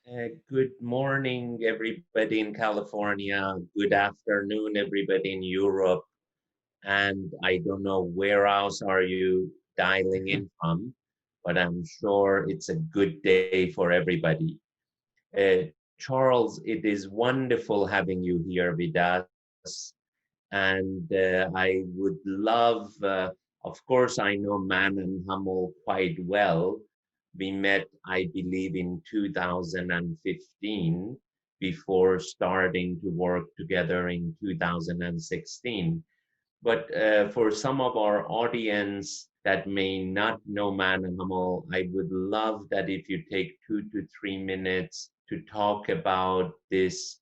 Good morning, everybody in California. Good afternoon, everybody in Europe. And I don't know where else are you dialing in from, but I'm sure it's a good day for everybody. Charles, it is wonderful having you here with us. And I would love, of course, I know MANNHUMMEL quite well. We met, I believe, in 2015 before starting to work together in 2016. But for some of our audience that may not know MANNHUMMEL, I would love that if you take 2 to 3 minutes to talk about this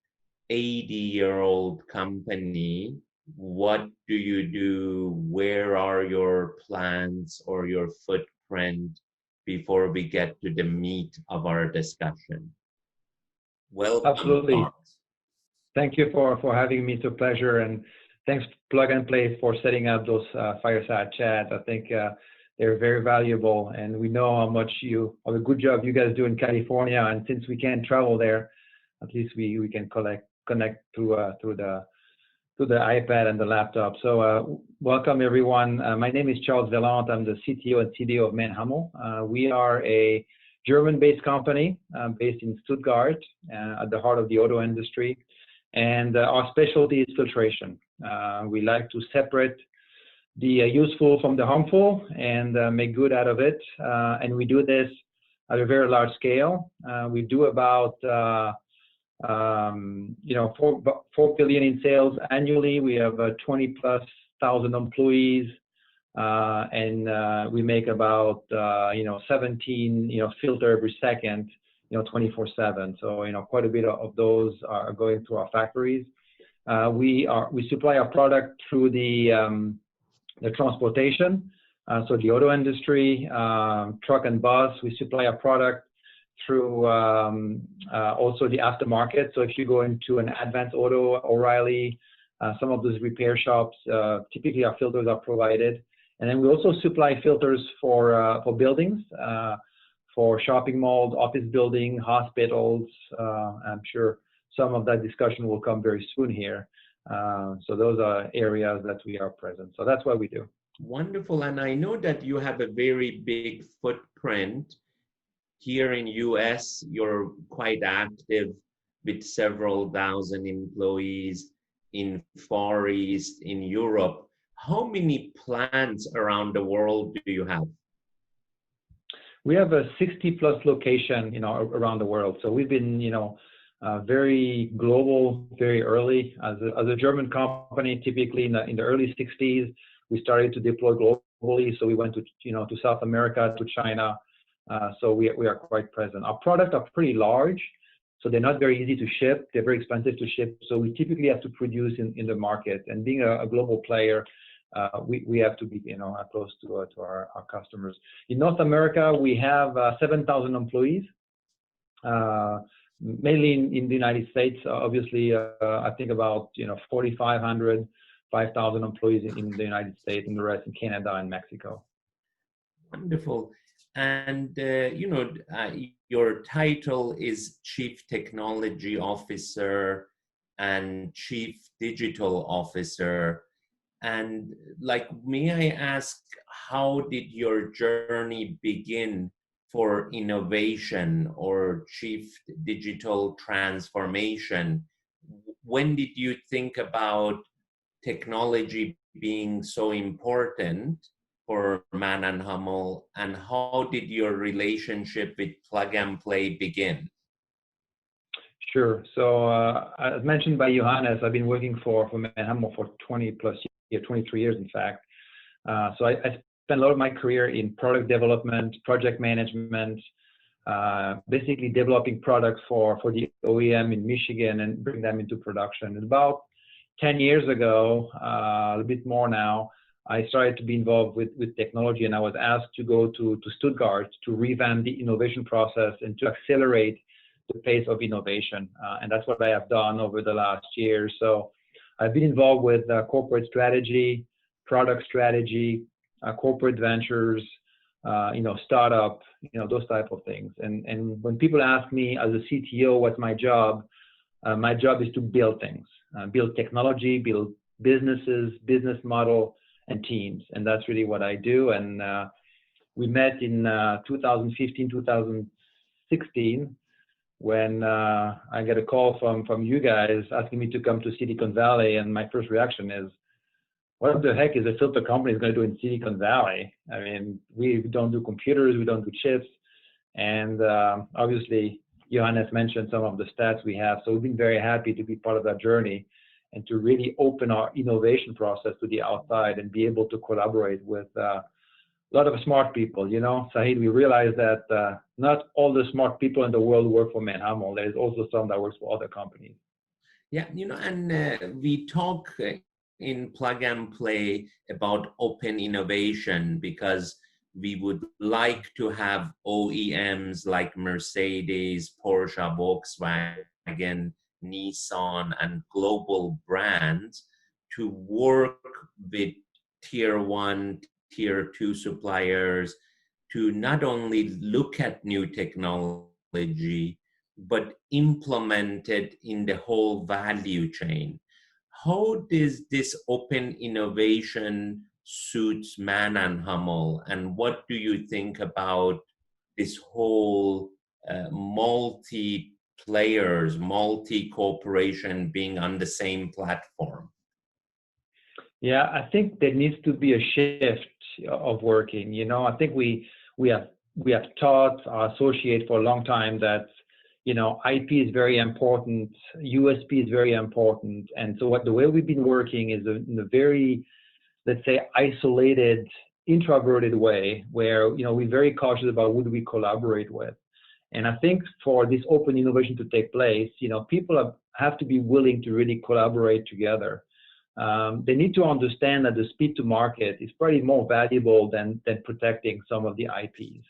80-year-old company. What do you do? Where are your plans or your footprint before we get to the meat of our discussion? Welcome, Absolutely. Charles. Thank you for having me. It's a pleasure. And thanks, Plug and Play, for setting up those fireside chats. I think they're very valuable. And we know how much a good job you guys do in California. And since we can't travel there, at least we can connect through the iPad and the laptop. So welcome, everyone. My name is Charles Vaillant. I'm the CTO and CDO of MANNHUMMEL. We are a German-based company based in Stuttgart at the heart of the auto industry. And our specialty is filtration. We like to separate the useful from the harmful and make good out of it. And we do this at a very large scale. We do about 4 billion in sales annually. We have 20,000+ employees, and we make about 17 filter every second, 24/7. So quite a bit of those are going through our factories. We supply our product through the transportation, so the auto industry, truck and bus. We supply our product through also the aftermarket. So if you go into an Advanced Auto, O'Reilly, some of those repair shops, typically our filters are provided. And then we also supply filters for buildings, for shopping malls, office building, hospitals. I'm sure some of that discussion will come very soon here. So those are areas that we are present. So that's what we do. Wonderful. And I know that you have a very big footprint. Here in US, you're quite active with several thousand employees in Far East, in Europe. How many plants around the world do you have? We have a 60+ location, around the world. So we've been, very global, very early. As a German company, typically in the early 60s, we started to deploy globally. So we went to South America, to China. So we are quite present. Our products are pretty large, so they're not very easy to ship. They're very expensive to ship. So we typically have to produce in the market. And being a global player, we have to be close to our customers. In North America, we have 7,000 employees, mainly in the United States. Obviously, I think about 4,500, 5,000 employees in the United States, and the rest in Canada and Mexico. Wonderful. And your title is Chief Technology Officer and Chief Digital Officer. And may I ask, how did your journey begin for innovation or Chief Digital Transformation? When did you think about technology being so important for MANNHUMMEL, and how did your relationship with Plug and Play begin? Sure. So as mentioned by Johannes, I've been working for MANNHUMMEL for 20+ years, 23 years in fact. So I spent a lot of my career in product development, project management, basically developing products for the OEM in Michigan and bring them into production. And about 10 years ago, a bit more now, I started to be involved with technology, and I was asked to go to Stuttgart to revamp the innovation process and to accelerate the pace of innovation. And that's what I have done over the last year. So I've been involved with corporate strategy, product strategy, corporate ventures, startup, those type of things. And when people ask me as a CTO, what's my job? My job is to build things, build technology, build businesses, business model, and teams. And that's really what I do. And we met in 2015, 2016, when I get a call from you guys asking me to come to Silicon Valley. And my first reaction is, what the heck is a filter company going to do in Silicon Valley? I mean, we don't do computers, we don't do chips. And obviously, Johannes mentioned some of the stats we have. So we've been very happy to be part of that journey and to really open our innovation process to the outside and be able to collaborate with a lot of smart people. Saeed, we realize that not all the smart people in the world work for MANNHUMMEL. There's also some that works for other companies. Yeah, and we talk in Plug and Play about open innovation because we would like to have OEMs like Mercedes, Porsche, Volkswagen, Nissan, and global brands to work with tier 1, tier 2 suppliers to not only look at new technology, but implement it in the whole value chain. How does this open innovation suits MANNHUMMEL, and what do you think about this whole multi-players, multi-corporation being on the same platform? Yeah, I think there needs to be a shift of working. I think we have taught our associates for a long time that IP is very important, USP is very important, and so the way we've been working is in a very, let's say, isolated, introverted way, where we're very cautious about who do we collaborate with. And I think for this open innovation to take place, people have to be willing to really collaborate together. They need to understand that the speed to market is probably more valuable than protecting some of the IPs.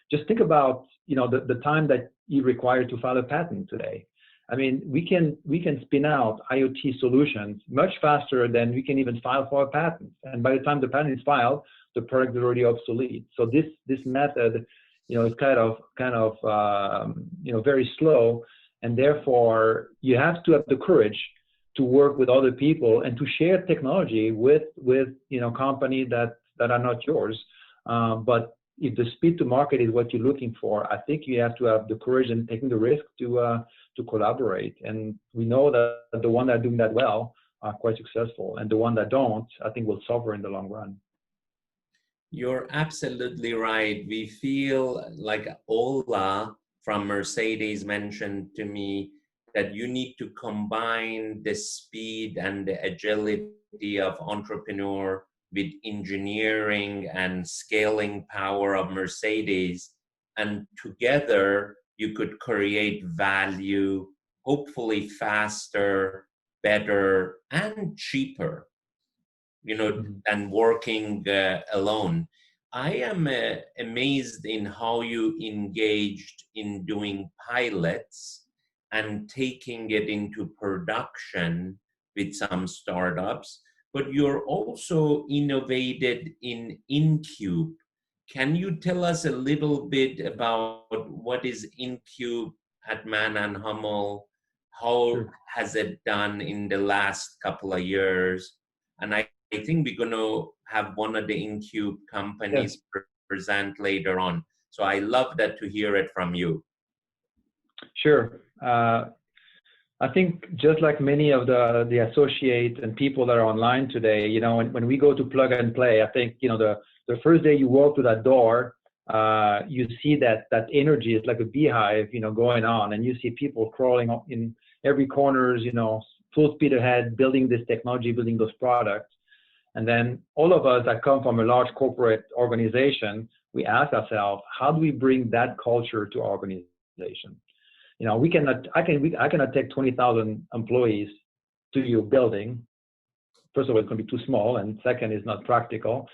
Just think about the time that you require to file a patent today. I mean, we can spin out IoT solutions much faster than we can even file for a patent. And by the time the patent is filed, the product is already obsolete. So this method, is kind of very slow, and therefore you have to have the courage to work with other people and to share technology with companies that are not yours. But if the speed to market is what you're looking for, I think you have to have the courage and taking the risk to collaborate. And we know that the ones that are doing that well are quite successful, and the ones that don't, I think, will suffer in the long run. You're absolutely right. We feel like Ola from Mercedes mentioned to me that you need to combine the speed and the agility of entrepreneur with engineering and scaling power of Mercedes, and together you could create value, hopefully faster, better, and cheaper, than working alone. I am amazed in how you engaged in doing pilots and taking it into production with some startups, but you're also innovated in InCube. Can you tell us a little bit about what is InCube at MANNHUMMEL? How has it done in the last couple of years? And I think we're going to have one of the InCube companies present later on. So I love that to hear it from you. Sure. I think just like many of the associates and people that are online today, when we go to Plug and Play, I think, the first day you walk to that door, you see that energy is like a beehive, going on, and you see people crawling in every corners, full speed ahead, building this technology, building those products. And then all of us that come from a large corporate organization, we ask ourselves, how do we bring that culture to our organization? I cannot take 20,000 employees to your building. First of all, it's going to be too small, and second, it's not practical.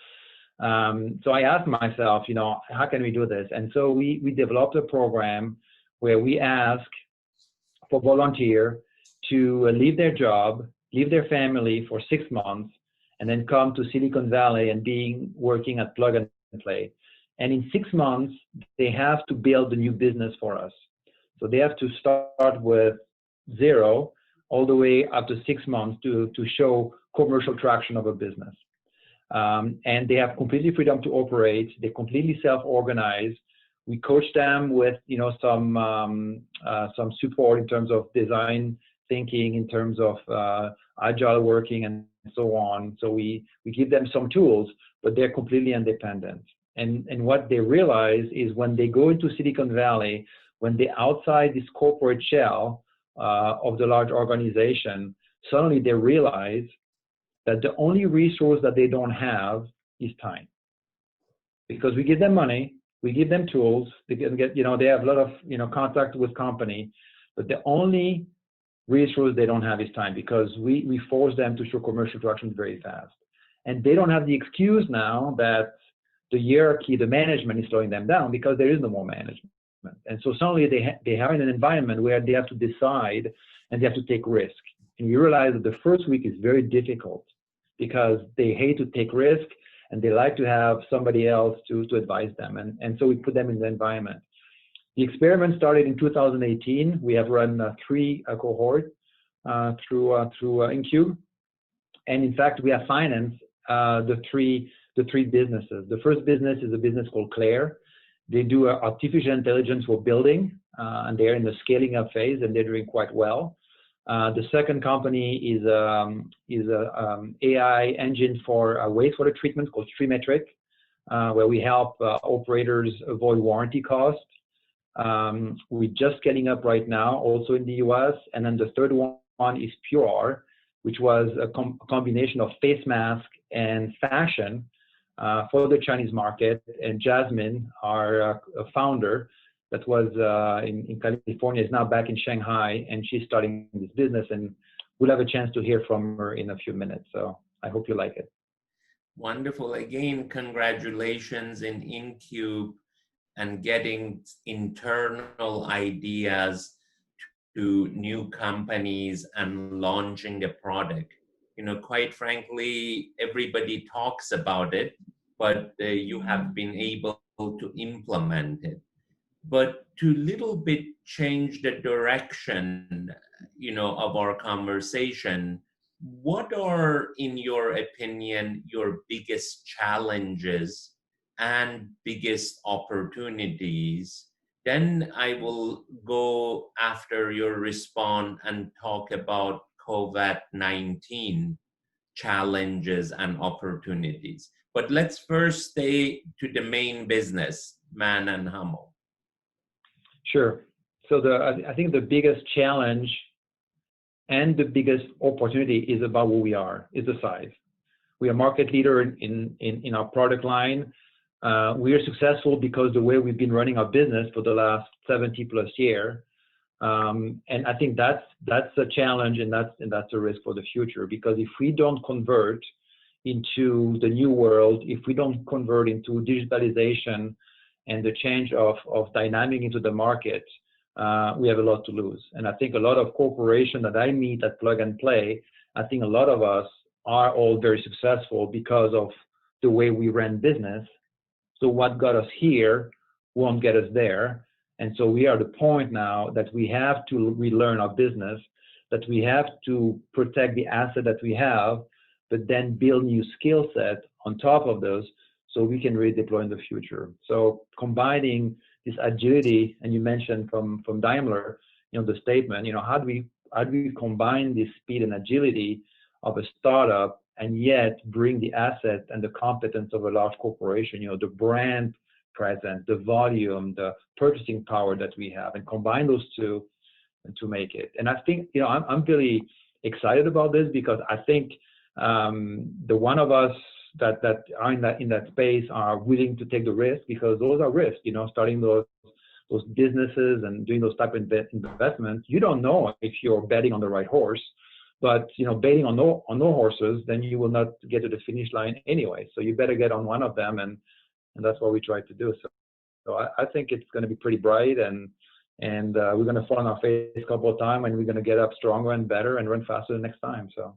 So I asked myself, how can we do this? And so we developed a program where we ask for volunteer to leave their job, leave their family for 6 months, and then come to Silicon Valley and working at Plug and Play. And in 6 months, they have to build a new business for us. So they have to start with 0 all the way up to 6 months to show commercial traction of a business. And they have completely freedom to operate. They completely self-organize. We coach them with, you know, some support in terms of design thinking, in terms of agile working, and so on. So we give them some tools, but they're completely independent. And what they realize is when they go into Silicon Valley, when they're outside this corporate shell of the large organization, suddenly they realize that the only resource that they don't have is time. Because we give them money, we give them tools, they can get, you know, they have a lot of, you know, contact with company, but the only resource they don't have is time, because we force them to show commercial traction very fast. And they don't have the excuse now that the hierarchy, the management is slowing them down, because there is no more management. And so suddenly they are in an environment where they have to decide and they have to take risk. And you realize that the first week is very difficult because they hate to take risk and they like to have somebody else to advise them. And so we put them in the environment. The experiment started in 2018. We have run 3 cohorts through InCube. And in fact, we have financed the three businesses. The first business is a business called Claire. They do artificial intelligence for building, and they're in the scaling up phase, and they're doing quite well. The second company is a AI engine for wastewater treatment called Trimetric, where we help operators avoid warranty costs. We're just scaling up right now, also in the US. And then the third one is Pure, which was a combination of face mask and fashion for the Chinese market. And Jasmine, our founder, that was in California, is now back in Shanghai, and she's starting this business. And we'll have a chance to hear from her in a few minutes. So I hope you like it. Wonderful. Again, congratulations in InCube and getting internal ideas to new companies and launching a product. You know, quite frankly, everybody talks about it, but you have been able to implement it. But to little bit change the direction, you know, of our conversation, what are, in your opinion, your biggest challenges and biggest opportunities? Then I will go after your response and talk about COVID-19 challenges and opportunities. But let's first stay to the main business, MANNHUMMEL. Sure. So I think the biggest challenge and the biggest opportunity is about who we are, is the size. We are market leader in our product line. We are successful because the way we've been running our business for the last 70 plus years. And I think that's a challenge, and that's a risk for the future, because if we don't convert into the new world, if we don't convert into digitalization and the change of dynamic into the market, we have a lot to lose. And I think a lot of corporations that I meet at Plug and Play, I think a lot of us are all very successful because of the way we ran business. So what got us here won't get us there. And so we are at the point now that we have to relearn our business, that we have to protect the asset that we have, but then build new skill set on top of those so we can redeploy in the future. So combining this agility, and you mentioned from Daimler, you know, the statement, you know, how do we combine this speed and agility of a startup and yet bring the asset and the competence of a large corporation, you know, the brand presence, the volume, the purchasing power that we have, and combine those two to make it. And I think, you know, I'm really excited about this, because I think the one of us that are in that space are willing to take the risk, because those are risks, you know, starting those businesses and doing those type of investments. You don't know if you're betting on the right horse, but, you know, betting on no horses, then you will not get to the finish line anyway. So you better get on one of them, and that's what we try to do. So I think it's going to be pretty bright, and we're going to fall on our face a couple of times, and we're going to get up stronger and better and run faster the next time. So.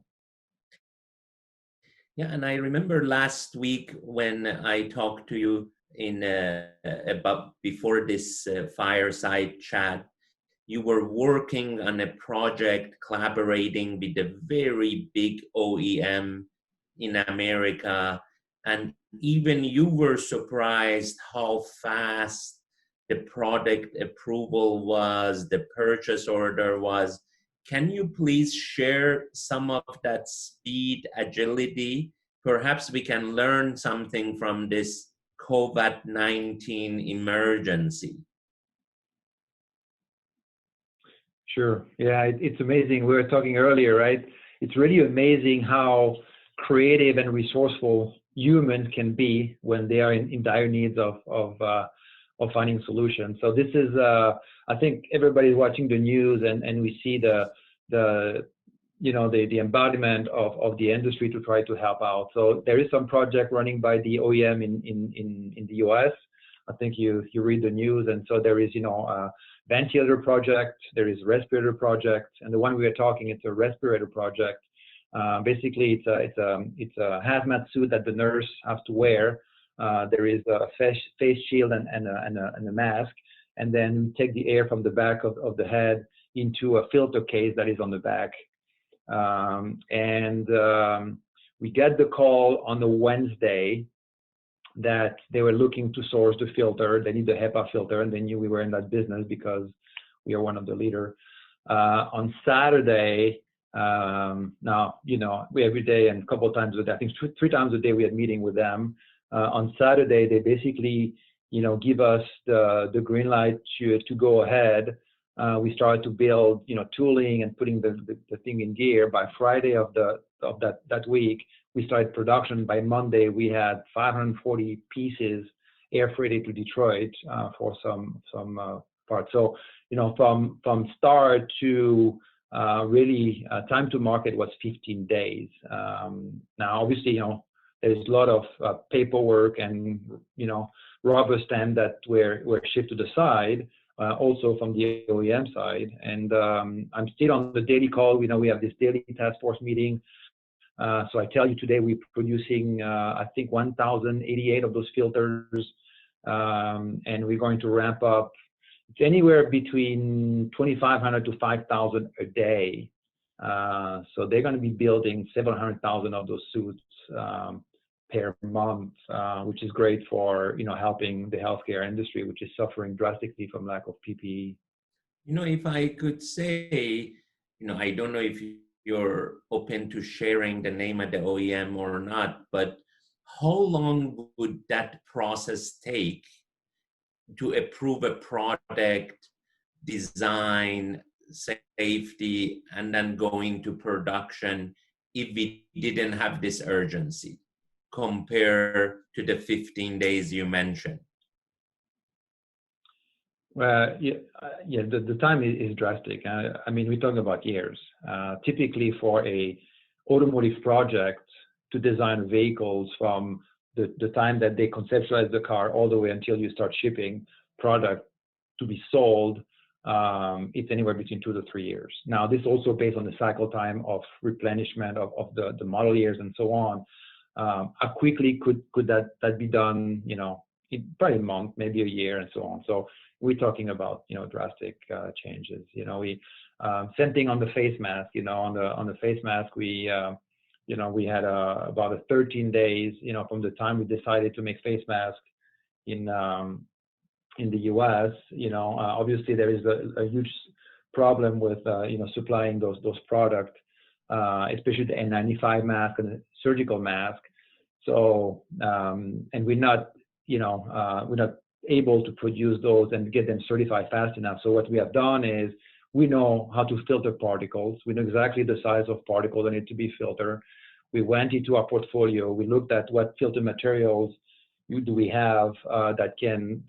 Yeah, and I remember last week when I talked to you, in about before this fireside chat, you were working on a project collaborating with a very big OEM in America, and even you were surprised how fast the product approval was, the purchase order was. Can you please share some of that speed, agility? Perhaps we can learn something from this COVID-19 emergency. Sure. Yeah, it's amazing. We were talking earlier, right? It's really amazing how creative and resourceful humans can be when they are in dire needs of finding solutions. So this is, I think everybody's watching the news, and we see the embodiment of the industry to try to help out. So there is some project running by the OEM in the US. I think you read the news, and so there is ventilator project, there is respirator project, and the one we are talking, it's a respirator project. Basically, it's a hazmat suit that the nurse has to wear. There is a face shield and a mask, and then take the air from the back of the head into a filter case that is on the back. We get the call on the Wednesday that they were looking to source the filter. They need the HEPA filter, and they knew we were in that business because we are one of the leaders. On Saturday, now, we every day and a couple of times a day, I think three times a day we had meeting with them. On Saturday, they basically, give us the green light to go ahead. We started to build, tooling and putting the thing in gear. By Friday of that week, we started production. By Monday, we had 540 pieces air freighted to Detroit for some parts. So, from start to really time to market was 15 days. Now, obviously, there's a lot of paperwork and, rubber stamp that were shipped to the side. Also from the OEM side, and I'm still on the daily call. We have this daily task force meeting. So I tell you today we're producing, I think 1,088 of those filters, and we're going to ramp up. It's anywhere between 2,500 to 5,000 a day. So they're going to be building 700,000 of those suits per month, which is great for helping the healthcare industry, which is suffering drastically from lack of PPE. If I could say, I don't know if you're open to sharing the name of the OEM or not, but how long would that process take to approve a product, design, safety, and then going to production if we didn't have this urgency compared to the 15 days you mentioned? Well, yeah, the time is drastic. I mean, we're talking about years. Typically, for a automotive project to design vehicles from the time that they conceptualize the car all the way until you start shipping product to be sold, it's anywhere between 2 to 3 years. Now, this also based on the cycle time of replenishment of the model years and so on. How quickly could that be done? In probably a month, maybe a year, and so on. So we're talking about drastic changes. Same thing on the face mask. On the face mask, we had about 13 days. From the time we decided to make face masks in the U.S. Obviously there is a huge problem with supplying those products, especially the N95 mask and the surgical mask. So and we're not able to produce those and get them certified fast enough. So what we have done is we know how to filter particles. We know exactly the size of particle that need to be filtered. We went into our portfolio. We looked at what filter materials do we have that can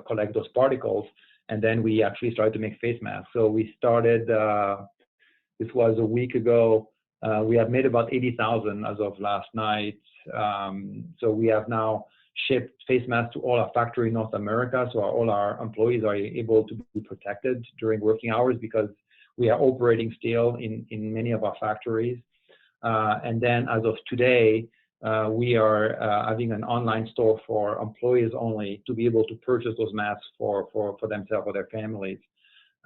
collect those particles, and then we actually started to make face masks. So we started. This was a week ago. We have made about 80,000 as of last night. So we have now shipped face masks to all our factory in North America. So all our employees are able to be protected during working hours because we are operating still in many of our factories. And then as of today, we are having an online store for employees only to be able to purchase those masks for themselves or their families.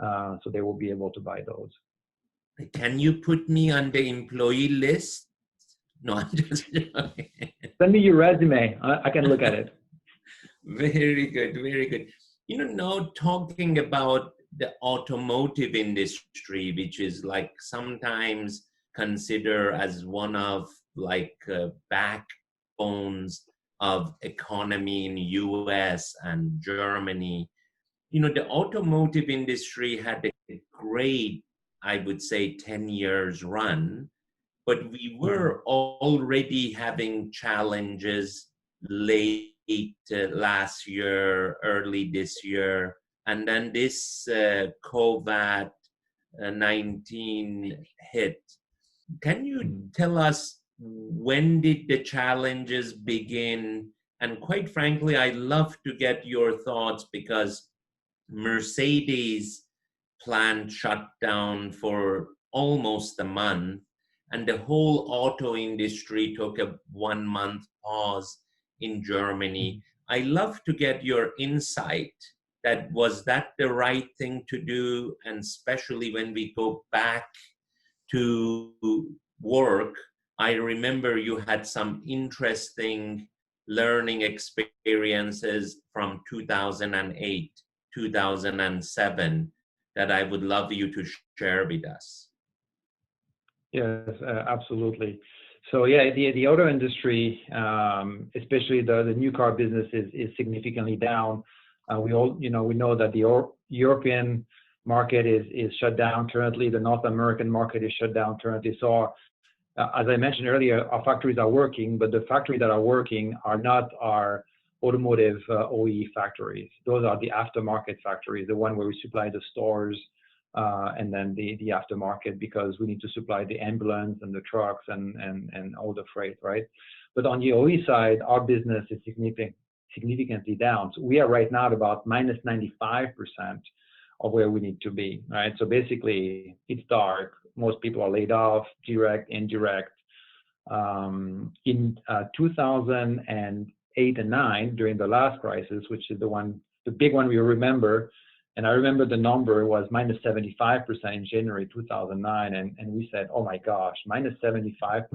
So they will be able to buy those. Can you put me on the employee list? No, I'm just joking. Send me your resume. I can look at it. Very good, very good. You know, now talking about the automotive industry, which is like sometimes considered as one of like backbones of economy in US and Germany. You know, the automotive industry had a great, I would say, 10 years run, but we were already having challenges late last year, early this year, and then this COVID-19 hit. Can you tell us when did the challenges begin? And quite frankly, I'd love to get your thoughts because Mercedes plant shut down for almost a month, and the whole auto industry took a 1 month pause in Germany. I love to get your insight. That was that the right thing to do, and especially when we go back to work, I remember you had some interesting learning experiences from 2008, 2007 that I would love you to share with us. Yes, absolutely. So yeah, the auto industry, especially the new car business, is significantly down. We know that the European market is shut down currently. The North American market is shut down currently. So as I mentioned earlier, our factories are working, but the factories that are working are not our automotive OE factories. Those are the aftermarket factories, the one where we supply the stores and then the aftermarket, because we need to supply the ambulance and the trucks and all the freight, right? But on the OE side, our business is significantly down. So we are right now at about minus 95% of where we need to be, right? So basically, it's dark. Most people are laid off, direct, indirect. In 2008 and 9, during the last crisis, which is the big one we remember, and I remember the number was minus 75% in January 2009, and we said, oh my gosh, minus 75%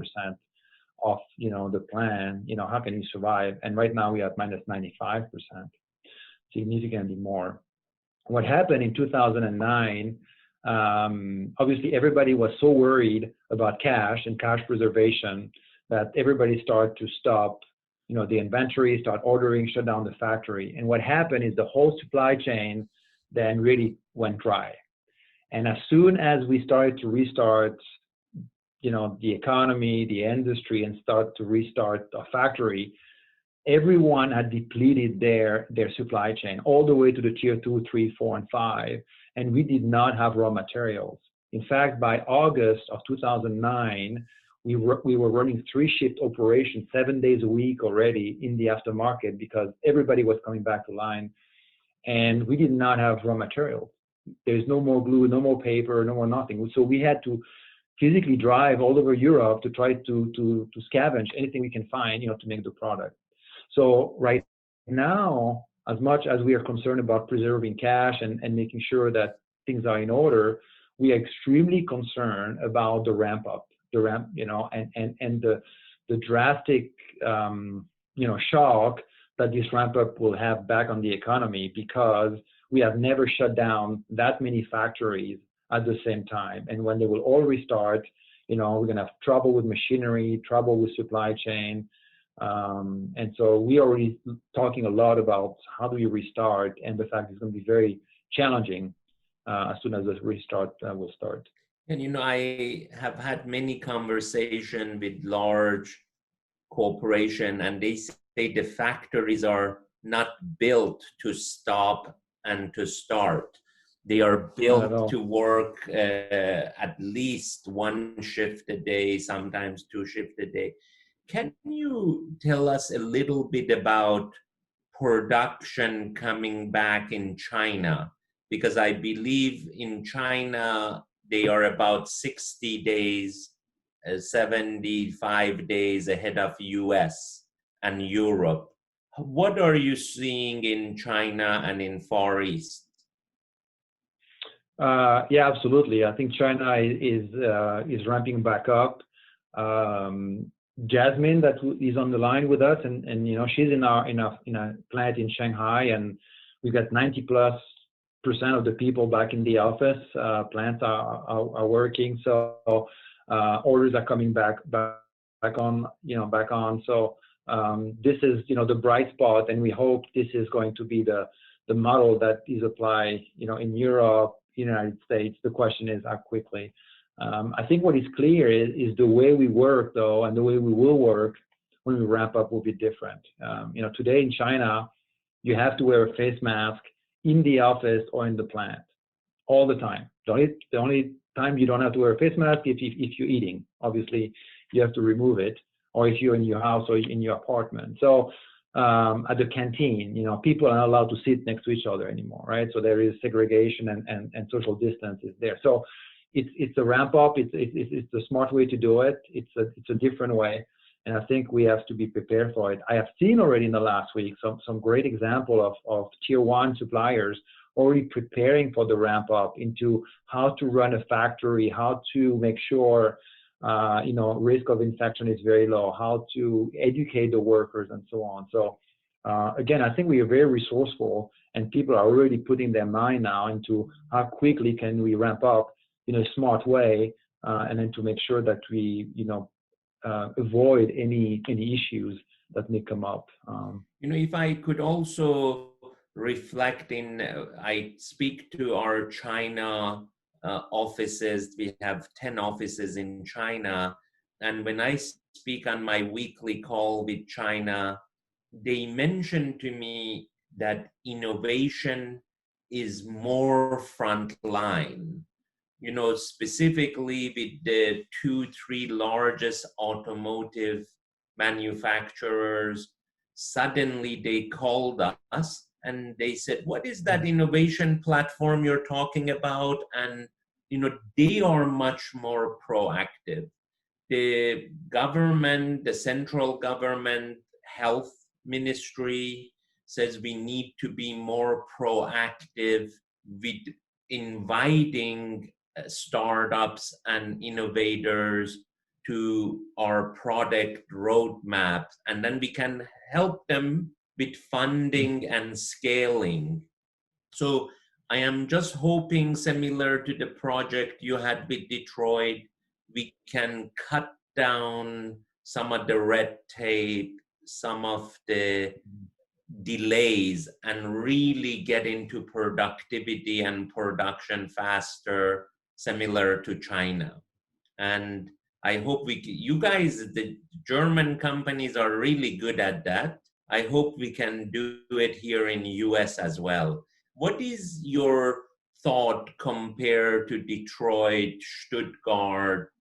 of the plan. How can you survive? And right now we are at minus 95%, significantly more. What happened in 2009? Obviously, everybody was so worried about cash and cash preservation that everybody started to stop, the inventory, start ordering, shut down the factory. And what happened is the whole supply chain then really went dry. And as soon as we started to restart, the economy, the industry, and start to restart the factory, everyone had depleted their supply chain all the way to the tier 2, 3, 4, and 5. And we did not have raw materials. In fact, by August of 2009, we were running 3-shift operations 7 days a week already in the aftermarket because everybody was coming back to line. And we did not have raw materials. There's no more glue, no more paper, no more nothing. So we had to physically drive all over Europe to try to scavenge anything we can find, to make the product. So right now, as much as we are concerned about preserving cash and making sure that things are in order, we are extremely concerned about the ramp up, and the drastic, shock that this ramp up will have back on the economy, because we have never shut down that many factories at the same time. And when they will all restart, we're going to have trouble with machinery, trouble with supply chain. And so we are already talking a lot about how do we restart, and the fact it's going to be very challenging as soon as the restart will start. And I have had many conversations with large corporations, and they say the factories are not built to stop and to start. They are built to work at least 1 shift a day, sometimes 2 shifts a day. Can you tell us a little bit about production coming back in China? Because I believe in China, they are about 60 days 75 days ahead of US and Europe. What are you seeing in China and in Far East? Yeah, absolutely. I think China is ramping back up. Jasmine, that is on the line with us, and you know, she's in a plant in Shanghai, and we've got 90+% of the people back in the office. Plants are working, so orders are coming back on, you know, back on. So this is, you know, the bright spot, and we hope this is going to be the model that is applied, you know, in Europe, United States. The question is how quickly. I think what is clear is the way we work, though, and the way we will work when we ramp up will be different. You know, today in China, you have to wear a face mask in the office or in the plant all the time. The only time you don't have to wear a face mask if you're eating. Obviously, you have to remove it, or if you're in your house or in your apartment. So at the canteen, you know, people are not allowed to sit next to each other anymore, right? So there is segregation and social distance is there. So it's a ramp up. It's a smart way to do it. It's a different way, and I think we have to be prepared for it. I have seen already in the last week some great example of tier one suppliers already preparing for the ramp up into how to run a factory, how to make sure you know, risk of infection is very low, how to educate the workers, and so on. So again, I think we are very resourceful, and people are already putting their mind now into how quickly can we ramp up in a smart way, and then to make sure that we, you know, avoid any issues that may come up. You know, if I could also reflect in, I speak to our China offices. We have 10 offices in China. And when I speak on my weekly call with China, they mention to me that innovation is more frontline. You know, specifically with the 2-3 largest automotive manufacturers, suddenly they called us and they said, what is that innovation platform you're talking about? And, you know, they are much more proactive. The government, the central government, health ministry says we need to be more proactive with inviting startups and innovators to our product roadmap, and then we can help them with funding and scaling. So I am just hoping, similar to the project you had with Detroit, we can cut down some of the red tape, some of the delays, and really get into productivity and production faster, similar to China. And I hope you guys, the German companies are really good at that. I hope we can do it here in US as well. What is your thought compared to Detroit, Stuttgart,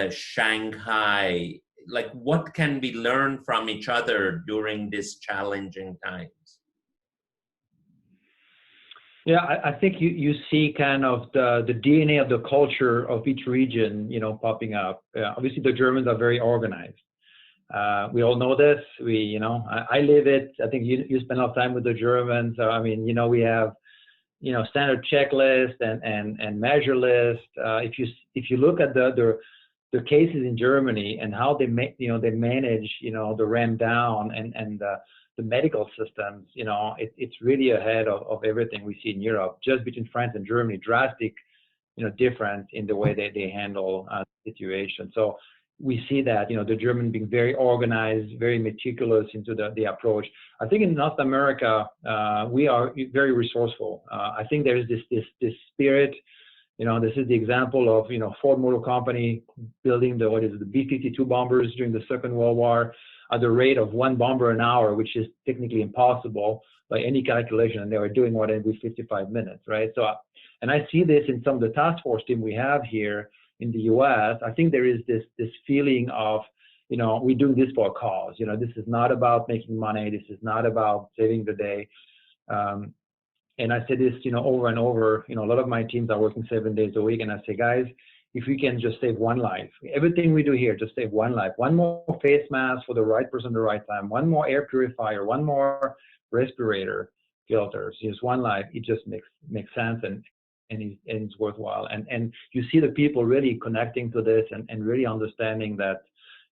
Shanghai? Like, what can we learn from each other during these challenging times? Yeah, I think you see kind of the DNA of the culture of each region, you know, popping up. Obviously, the Germans are very organized. We all know this. You know, I live it. I think you spend a lot of time with the Germans. So, I mean, you know, we have, you know, standard checklist and measure list. If you look at the cases in Germany and how they manage, you know, the ramp down and the medical systems, you know, it's really ahead of everything we see in Europe. Just between France and Germany, drastic, you know, difference in the way they handle the situation. So we see that, you know, the German being very organized, very meticulous into the approach. I think in North America, we are very resourceful. I think there is this spirit. You know, this is the example of, you know, Ford Motor Company building the B-52 bombers during the Second World War at the rate of 1 bomber an hour, which is technically impossible by any calculation. And they were doing one every 55 minutes, right? So, and I see this in some of the task force team we have here in the US. I think there is this feeling of, you know, we're doing this for a cause. You know, this is not about making money. This is not about saving the day. And I say this, you know, over and over. You know, a lot of my teams are working 7 days a week, and I say, guys, if we can just save one life. Everything we do here, just save one life. One more face mask for the right person at the right time. One more air purifier. One more respirator filters. Just one life. It just makes sense and it's worthwhile. And you see the people really connecting to this and really understanding that,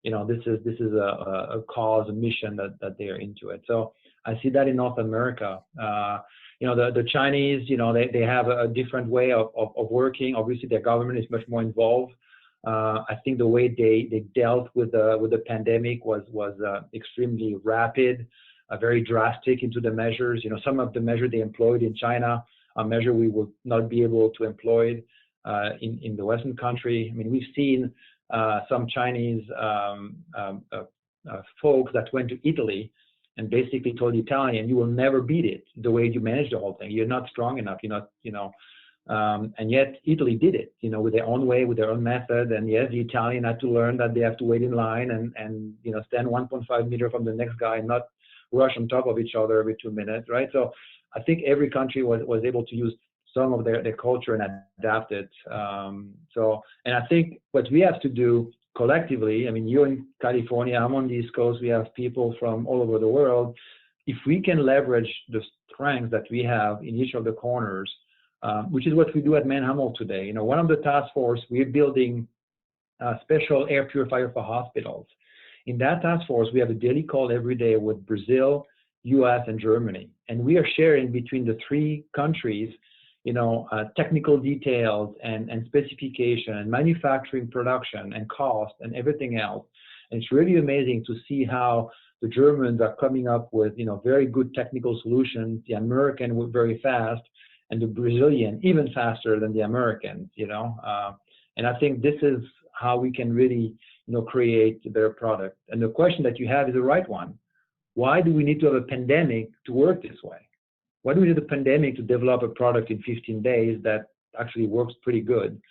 you know, this is a cause, a mission that they are into it. So I see that in North America. You know, the Chinese, you know, they have a different way of working. Obviously, their government is much more involved. I think the way they dealt with the pandemic was extremely rapid, very drastic into the measures. You know, some of the measures they employed in China are measures we will not be able to employ in the Western country. I mean, we've seen some Chinese folks that went to Italy and basically told the Italian, you will never beat it the way you manage the whole thing. You're not strong enough. You're not, you know, and yet Italy did it, you know, with their own way, with their own method. And yes, the Italian had to learn that they have to wait in line and you know, stand 1.5 meters from the next guy and not rush on top of each other every 2 minutes, right? So I think every country was able to use some of their culture and adapt it. And I think what we have to do collectively, I mean, you're in California, I'm on the East Coast, we have people from all over the world. If we can leverage the strengths that we have in each of the corners, which is what we do at MANNHUMMEL today. You know, one of the task force, we're building a special air purifier for hospitals. In that task force, we have a daily call every day with Brazil, US, and Germany. And we are sharing between the three countries, you know, technical details and specification and manufacturing production and cost and everything else. And it's really amazing to see how the Germans are coming up with, you know, very good technical solutions. The American were very fast, and the Brazilian even faster than the Americans, you know. And I think this is how we can really, you know, create a better product. And the question that you have is the right one. Why do we need to have a pandemic to work this way? Why do we need a pandemic to develop a product in 15 days that actually works pretty good?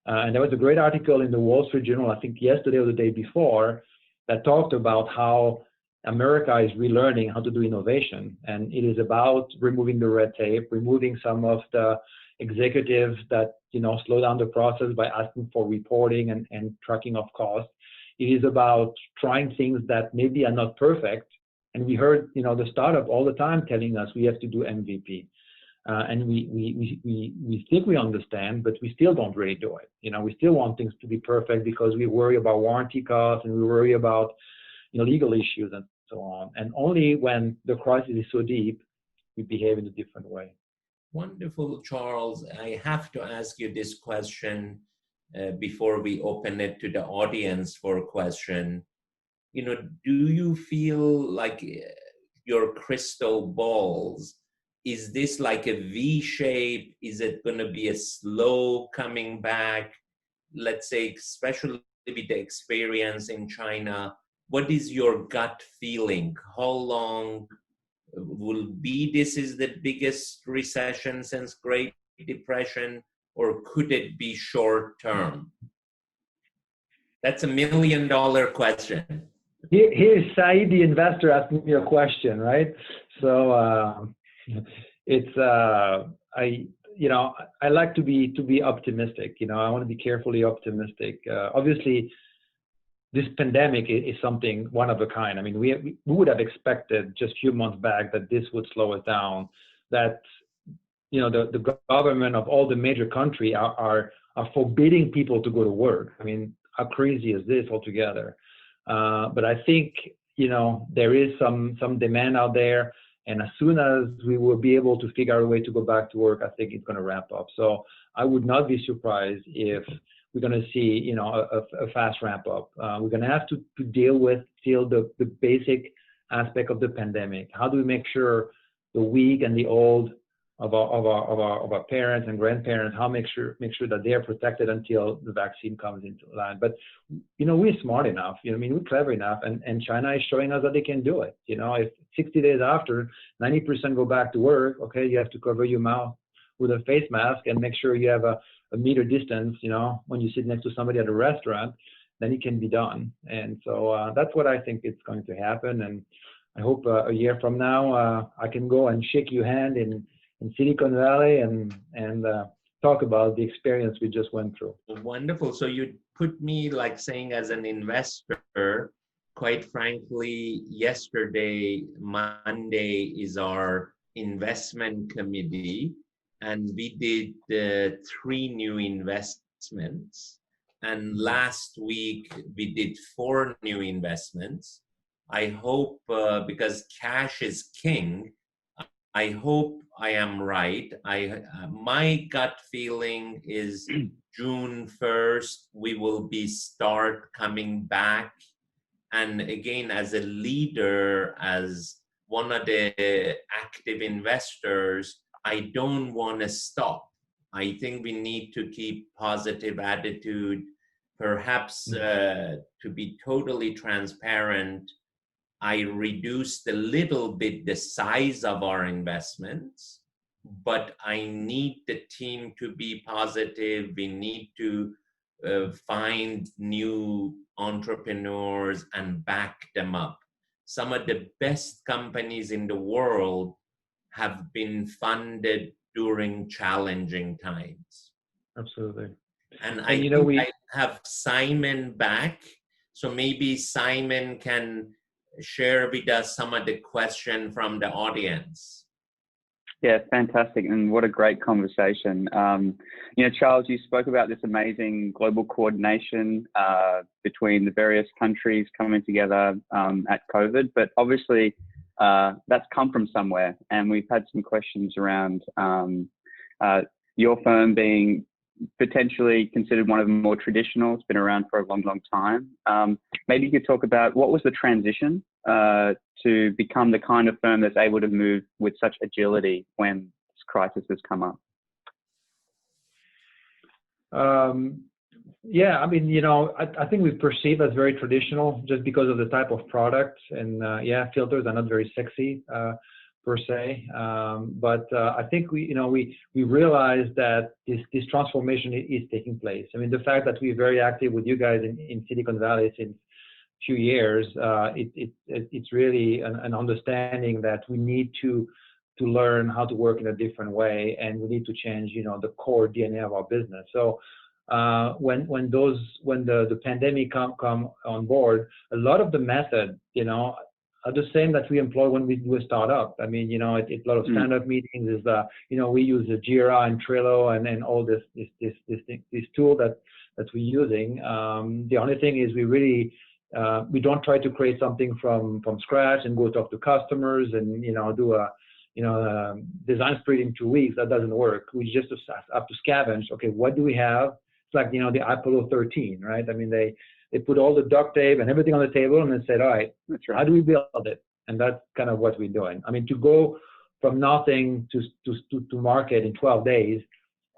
And there was a great article in the Wall Street Journal, I think yesterday or the day before, that talked about how America is relearning how to do innovation. And it is about removing the red tape, removing some of the executives that, you know, slow down the process by asking for reporting and tracking of costs. It is about trying things that maybe are not perfect. And we heard, you know, the startup all the time telling us we have to do MVP. And we think we understand, but we still don't really do it. You know, we still want things to be perfect because we worry about warranty costs and we worry about, you know, legal issues and so on. And only when the crisis is so deep, we behave in a different way. Wonderful, Charles. I have to ask you this question before we open it to the audience for a question. You know, do you feel like your crystal balls, is this like a V shape? Is it going to be a slow coming back? Let's say, especially with the experience in China, what is your gut feeling? How long will be this is the biggest recession since Great Depression, or could it be short term? That's $1 million question. Here's Saeed, the investor, asking me a question, right? So it's you know, I like to be optimistic. You know, I want to be carefully optimistic. Obviously, this pandemic is something one of a kind. I mean, we would have expected just a few months back that this would slow it down. That, you know, the government of all the major countries are forbidding people to go to work. I mean, how crazy is this altogether? But I think, you know, there is some demand out there, and as soon as we will be able to figure out a way to go back to work, I think it's going to ramp up. So I would not be surprised if we're going to see, you know, a fast ramp up. We're going to have to deal with still the basic aspect of the pandemic. How do we make sure the weak and the old of our parents and grandparents, how make sure that they are protected until the vaccine comes into line. But, you know, we're smart enough, you know, I mean, we're clever enough, and China is showing us that they can do it. You know, if 60 days after 90% go back to work, okay, you have to cover your mouth with a face mask and make sure you have a meter distance, you know, when you sit next to somebody at a restaurant, then it can be done. And so that's what I think is going to happen. And I hope a year from now, I can go and shake your hand in Silicon Valley and talk about the experience we just went through. Wonderful. So you put me like saying as an investor, quite frankly, yesterday, Monday is our investment committee, and we did 3 new investments. And last week we did 4 new investments. I hope, because cash is king, I hope I am right. My gut feeling is June 1st, we will be start coming back. And again, as a leader, as one of the active investors, I don't want to stop. I think we need to keep positive attitude. Perhaps to be totally transparent, I reduced a little bit the size of our investments, but I need the team to be positive. We need to find new entrepreneurs and back them up. Some of the best companies in the world have been funded during challenging times. Absolutely. And I think I have Simon back. So maybe Simon can share with us some of the question from the audience. Yeah, fantastic. And what a great conversation. Charles, you spoke about this amazing global coordination between the various countries coming together at COVID, but obviously that's come from somewhere. And we've had some questions around your firm being potentially considered one of the more traditional. It's been around for a long, long time. Maybe you could talk about what was the transition to become the kind of firm that's able to move with such agility when this crisis has come up? Yeah, I mean, I think we perceive as very traditional just because of the type of product, and yeah, filters are not very sexy per se, but I think we realize that this transformation is taking place. I mean, the fact that we're very active with you guys in Silicon Valley since a few years, it's really an understanding that we need to learn how to work in a different way, and we need to change, the core DNA of our business. So when the pandemic come on board, a lot of the method, are the same that we employ when we do a startup. I mean, it's a lot of stand-up meetings. Is we use the Jira and Trello and all this tool that we're using. The only thing is we don't try to create something from scratch and go talk to customers and do a design sprint in 2 weeks. That doesn't work. We just have to scavenge. Okay, what do we have? It's like the Apollo 13, right? I mean, they put all the duct tape and everything on the table and then said, all right, how do we build it? And that's kind of what we're doing. I mean, to go from nothing to market in 12 days,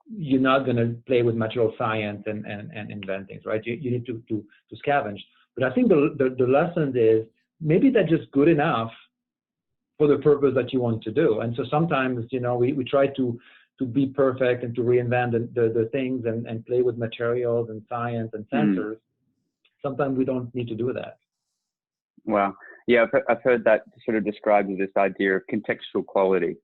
you're not going to play with material science and invent things, right? You need to scavenge. But I think the lesson is maybe that's just good enough for the purpose that you want to do. And so sometimes, we try to be perfect and to reinvent the things and play with materials and science and sensors. Sometimes we don't need to do that. Wow. Yeah, I've heard that sort of described as this idea of contextual quality.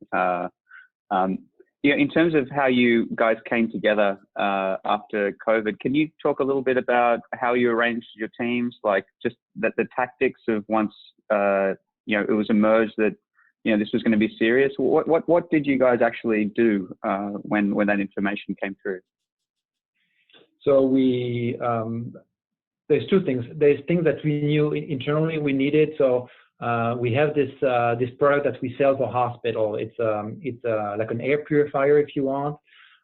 In terms of how you guys came together after COVID, can you talk a little bit about how you arranged your teams, like just the tactics of once it was emerged that this was going to be serious? What did you guys actually do when that information came through? So there's two things. There's things that we knew internally we needed. So we have this product that we sell for hospital. It's like an air purifier if you want,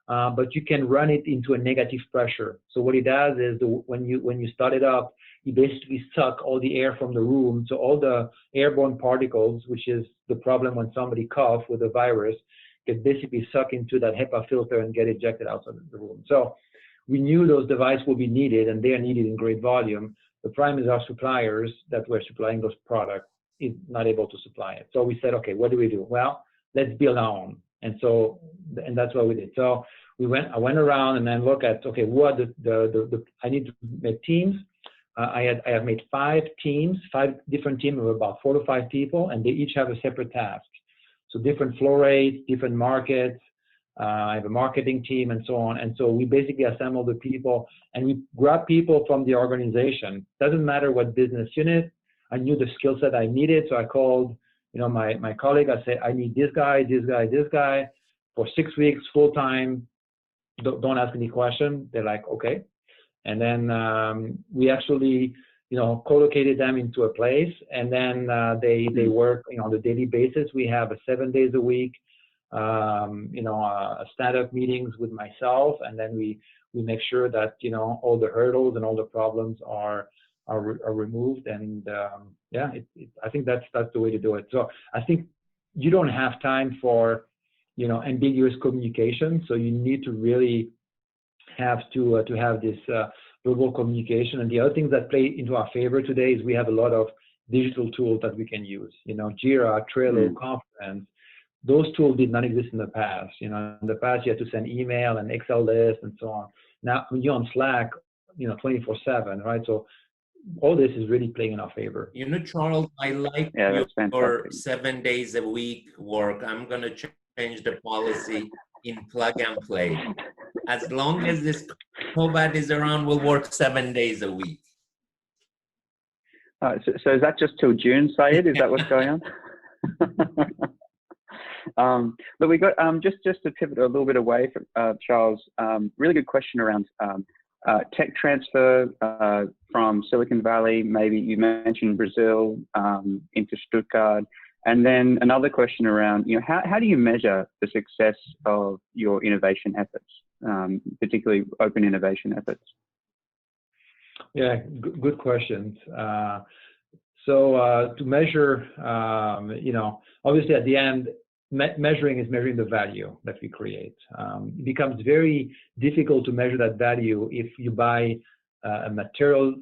but you can run it into a negative pressure. So what it does is when you start it up, you basically suck all the air from the room. So all the airborne particles, which is the problem when somebody coughs with a virus, get basically sucked into that HEPA filter and get ejected out of the room. So we knew those devices would be needed, and they are needed in great volume. The problem is our suppliers that were supplying those products is not able to supply it. So we said, okay, what do we do? Well, let's build our own. And that's what we did. So I went around and then look at, okay, what I need to make teams. I have made 5 different teams of about 4 to 5 people, and they each have a separate task. So different flow rates, different markets, I have a marketing team and so on. And so we basically assemble the people and we grab people from the organization. Doesn't matter what business unit. I knew the skill set I needed. So I called, my colleague. I said, I need this guy, this guy, this guy for 6 weeks, full time. Don't ask any question. They're like, okay. And then we actually, co-located them into a place, and then they work, on a daily basis. We have 7 days a week, stand-up meetings with myself, and then we make sure that all the hurdles and all the problems are removed. And I think that's the way to do it. So I think you don't have time for ambiguous communication. So you need to really have to have this verbal communication. And the other things that play into our favor today is we have a lot of digital tools that we can use. Jira, Trello, Confluence. Those tools did not exist in the past. In the past you had to send email and Excel list and so on. Now when you're on Slack, 24/7, right? So all this is really playing in our favor. Charles, I like your 7 days a week work. I'm going to change the policy in plug and play. As long as this COVID is around, we'll work 7 days a week. So is that just till June, Saeed? Is that what's going on? But we got just to pivot a little bit away from Charles. Really good question around tech transfer from Silicon Valley. Maybe you mentioned Brazil into Stuttgart. And then another question around, how do you measure the success of your innovation efforts, particularly open innovation efforts? Yeah, good questions. So to measure, obviously at the end, measuring is measuring the value that we create. It becomes very difficult to measure that value if you buy a material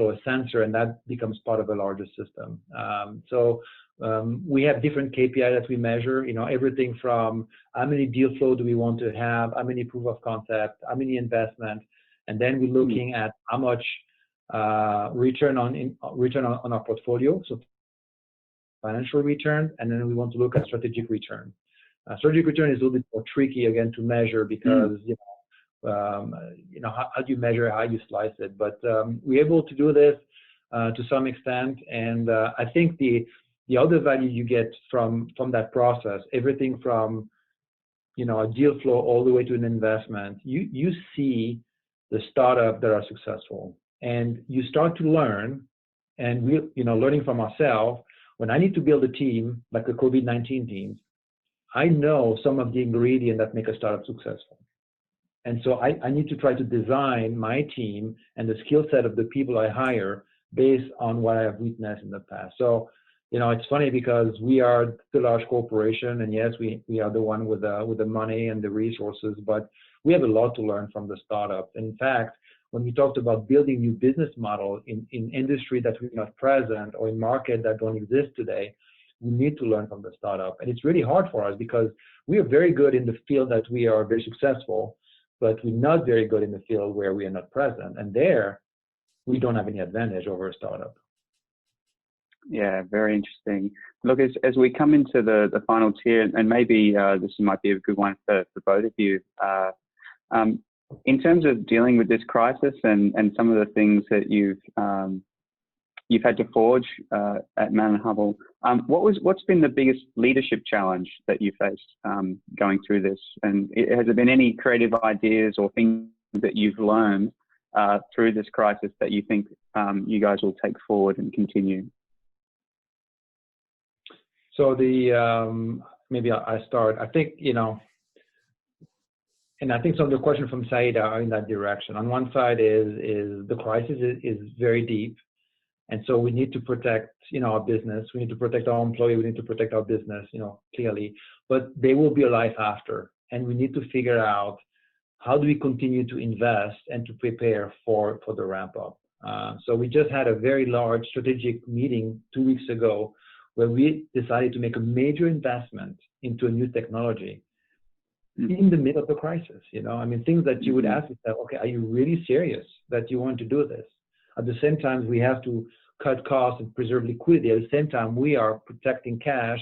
or a sensor, and that becomes part of a larger system. We have different KPIs that we measure, everything from how many deal flow do we want to have, how many proof of concept, how many investment, and then we're looking at how much return on our portfolio, so financial return, and then we want to look at strategic return. Strategic return is a little bit more tricky again to measure because how do you measure, how you slice it, but we're able to do this to some extent, and I think the other value you get from that process, everything from a deal flow all the way to an investment, you see the startup that are successful, and you start to learn, and learning from ourselves. When I need to build a team like the COVID-19 teams, I know some of the ingredients that make a startup successful, and so I need to try to design my team and the skill set of the people I hire based on what I have witnessed in the past. So it's funny because we are the large corporation, and yes, we are the one with the money and the resources, but we have a lot to learn from the startup. In fact, when we talked about building new business model in industry that we're not present or in market that don't exist today, we need to learn from the startup. And it's really hard for us because we are very good in the field that we are very successful, but we're not very good in the field where we are not present. And there, we don't have any advantage over a startup. Yeah, very interesting. Look, as we come into the final tier, and maybe this might be a good one for both of you, in terms of dealing with this crisis and some of the things that you've had to forge at MANNHUMMEL, what's been the biggest leadership challenge that you faced going through this? And has there been any creative ideas or things that you've learned through this crisis that you think you guys will take forward and continue? So maybe I start. I think, and I think some of the questions from Saeed are in that direction. On one side is the crisis is very deep. And so we need to protect, our business. We need to protect our employee. We need to protect our business, clearly. But there will be a life after. And we need to figure out how do we continue to invest and to prepare for the ramp up. So we just had a very large strategic meeting 2 weeks ago where we decided to make a major investment into a new technology in the middle of the crisis. Things that you would ask yourself, okay, are you really serious that you want to do this? At the same time, we have to cut costs and preserve liquidity. At the same time, we are protecting cash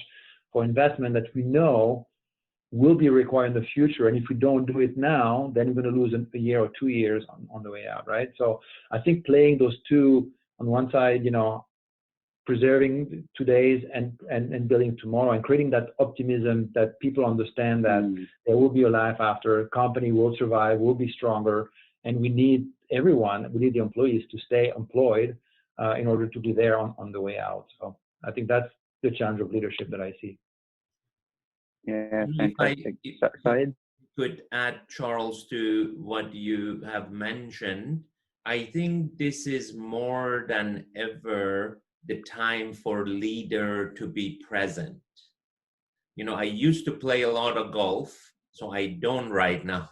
for investment that we know will be required in the future. And if we don't do it now, then we're going to lose a year or 2 years on the way out, right? So I think playing those two on one side, preserving today's and building tomorrow, and creating that optimism that people understand that there will be a life after, company will survive, will be stronger, and we need everyone, we need the employees to stay employed in order to be there on the way out. So I think that's the challenge of leadership that I see. Yeah, fantastic. If I could add, Charles, to what you have mentioned, I think this is more than ever the time for leader to be present. I used to play a lot of golf, so I don't right now.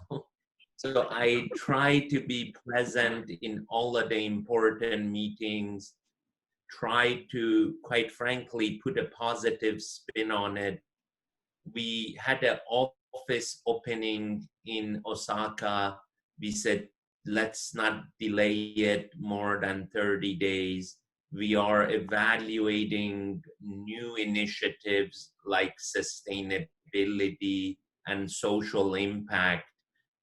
So I try to be present in all of the important meetings, try to, quite frankly, put a positive spin on it. We had an office opening in Osaka. We said, let's not delay it more than 30 days. We are evaluating new initiatives like sustainability and social impact.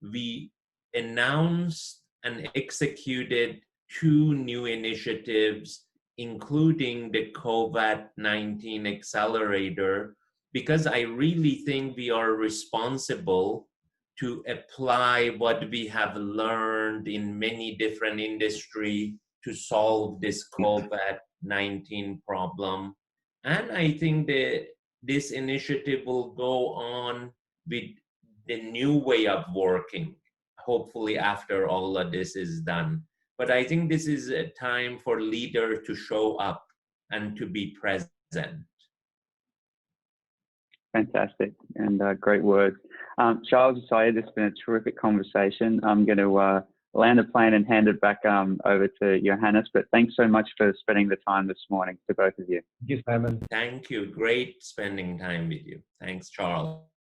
We announced and executed 2 new initiatives, including the COVID-19 accelerator, because I really think we are responsible to apply what we have learned in many different industries to solve this COVID-19 problem. And I think that this initiative will go on with the new way of working, hopefully after all of this is done. But I think this is a time for leaders to show up and to be present. Fantastic, and great words. Charles and Saeed, it's been a terrific conversation. I'm going to land the plane and hand it back over to Johannes, but thanks so much for spending the time this morning to both of you. Thank you, Simon. Thank you. Great spending time with you. Thanks, Charles.